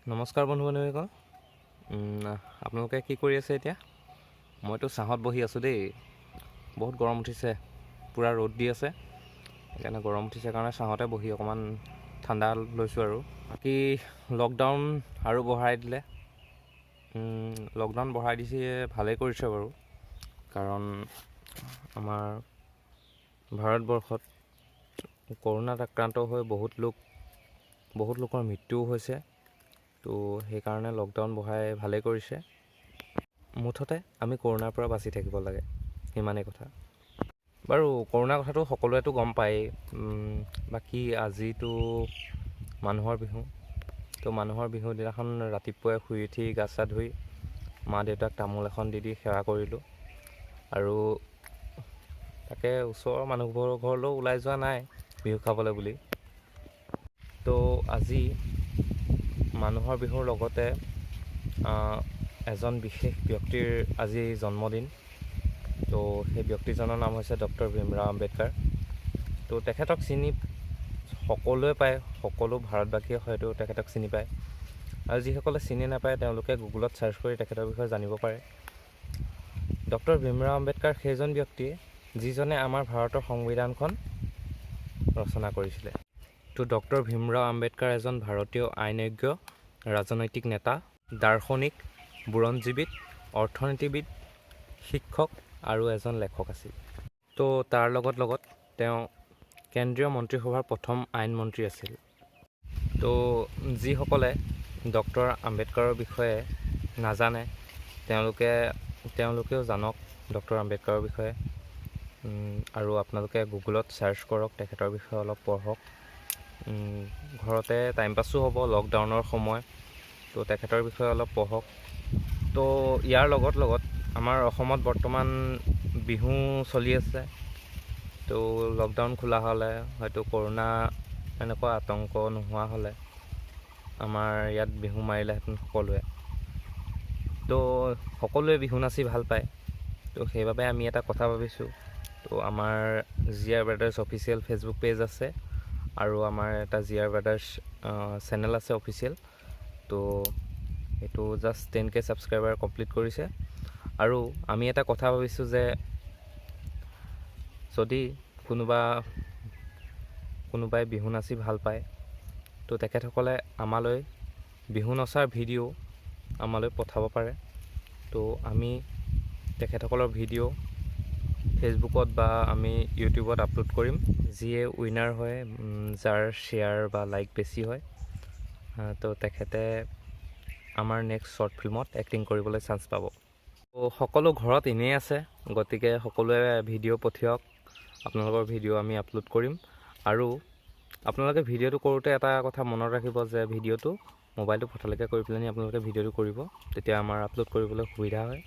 নমস্কাৰ বন্ধু বান্ধৱীসকল। আপোনালোকে কি কৰি আছে এতিয়া? মইতো ছাঁহত বহি আছোঁ দেই। বহুত গৰম উঠিছে, পূৰা ৰ'দ দি আছে, সেইকাৰণে গৰম উঠিছে কাৰণে ছাঁহতে বহি অকণমান ঠাণ্ডা লৈছোঁ আৰু। বাকী লকডাউন আৰু বঢ়াই দিলে। লকডাউন বঢ়াই দিছে, ভালেই কৰিছে বাৰু, কাৰণ আমাৰ ভাৰতবৰ্ষত কৰোণাত আক্ৰান্ত হৈ বহুত লোকৰ মৃত্যুও হৈছে। তো সেইকাৰণে লকডাউন বঢ়াই ভালেই কৰিছে। মুঠতে আমি কৰোণাৰ পৰা বাচি থাকিব লাগে, সিমানেই কথা। বাৰু কৰোণাৰ কথাটো সকলোৱেতো গম পায়েই। বাকী আজিতো মানুহৰ বিহু। তো মানুহৰ বিহুৰ দিনাখন ৰাতিপুৱাই শুই উঠি গা চা ধুই মা দেউতাক তামোল এখন দি সেৱা কৰিলোঁ। আৰু তাকে ওচৰৰ মানুহবোৰৰ ঘৰলৈও ওলাই যোৱা নাই বিহু খাবলৈ বুলি। তো আজি মানুহৰ বিহুৰ লগতে এজন বিশেষ ব্যক্তিৰ আজি জন্মদিন। তো সেই ব্যক্তিজনৰ নাম হৈছে ডক্টৰ ভীমৰাও আম্বেদকাৰ। তো তেখেতক চিনি সকলোৱে পায়, সকলো ভাৰতবাসীয়ে হয়তো তেখেতক চিনি পায়। আৰু যিসকলে চিনি নাপায় তেওঁলোকে গুগলত ছাৰ্চ কৰি তেখেতৰ বিষয়ে জানিব পাৰে। ডক্টৰ ভীমৰাও আম্বেদকাৰ সেইজন ব্যক্তি যিজনে আমাৰ ভাৰতৰ সংবিধানখন ৰচনা কৰিছিলে। তো ডক্টৰ ভীমৰাও আম্বেদকাৰ এজন ভাৰতীয় আইনজ্ঞ, ৰাজনৈতিক নেতা, দাৰ্শনিক, বুৰঞ্জীবিদ, অৰ্থনীতিবিদ, শিক্ষক আৰু এজন লেখক আছিল। তো তাৰ লগত তেওঁ কেন্দ্ৰীয় মন্ত্ৰীসভাৰ প্ৰথম আইনমন্ত্ৰী আছিল। তো যিসকলে ডক্টৰ আম্বেদকাৰৰ বিষয়ে নাজানে তেওঁলোকেও জানক ডক্টৰ আম্বেদকাৰৰ বিষয়ে। আৰু আপোনালোকে গুগলত ছাৰ্চ কৰক, তেখেতৰ বিষয়ে অলপ পঢ়ক। ঘৰতে টাইম পাছো হ'ব, লকডাউনৰ সময়। তো তেখেতৰ বিষয়ে অলপ পঢ়ক। তো ইয়াৰ লগত আমাৰ অসমত বৰ্তমান বিহু চলি আছে। তো লকডাউন খোলা হ'লে হয়তো কৰোণা এনেকুৱা আতংক নোহোৱা হ'লে আমাৰ ইয়াত বিহু মাৰিলেহেঁতেন সকলোৱে। তো সকলোৱে বিহু নাচি ভাল পায়। তো সেইবাবে আমি এটা কথা ভাবিছোঁ। তো আমাৰ জিআৰ ব্ৰাদাৰ্ছ অফিচিয়েল ফেচবুক পেজ আছে আৰু আমাৰ এটা জিআৰ ব্ৰাদাৰ্ছ চেনেল আছে অফিচিয়েল। তো এইটো জাষ্ট 10K ছাবস্ক্ৰাইবাৰ কমপ্লিট কৰিছে। আৰু আমি এটা কথা ভাবিছোঁ যে যদি কোনোবাই বিহু নাচি ভাল পায়, তো তেখেতসকলে আমালৈ বিহু নচাৰ ভিডিঅ' আমালৈ পঠাব পাৰে। তো আমি তেখেতসকলৰ ভিডিঅ' ফেচবুকত বা আমি ইউটিউবত আপলোড কৰিম। যিয়ে উইনাৰ হয়, যাৰ শ্বেয়াৰ বা লাইক বেছি হয়, তো তেখেতে আমাৰ নেক্সট শ্বৰ্ট ফিল্মত এক্টিং কৰিবলৈ চান্স পাব। তো সকলো ঘৰত এনেই আছে, গতিকে সকলোৱে ভিডিঅ' পঠিয়াওক। আপোনালোকৰ ভিডিঅ' আমি আপলোড কৰিম। আৰু আপোনালোকে ভিডিঅ'টো কৰোঁতে এটা কথা মনত ৰাখিব যে ভিডিঅ'টো মোবাইলটো ফটালৈকে কৰি পেলাই আপোনালোকে ভিডিঅ'টো কৰিব, তেতিয়া আমাৰ আপলোড কৰিবলৈ সুবিধা হয়।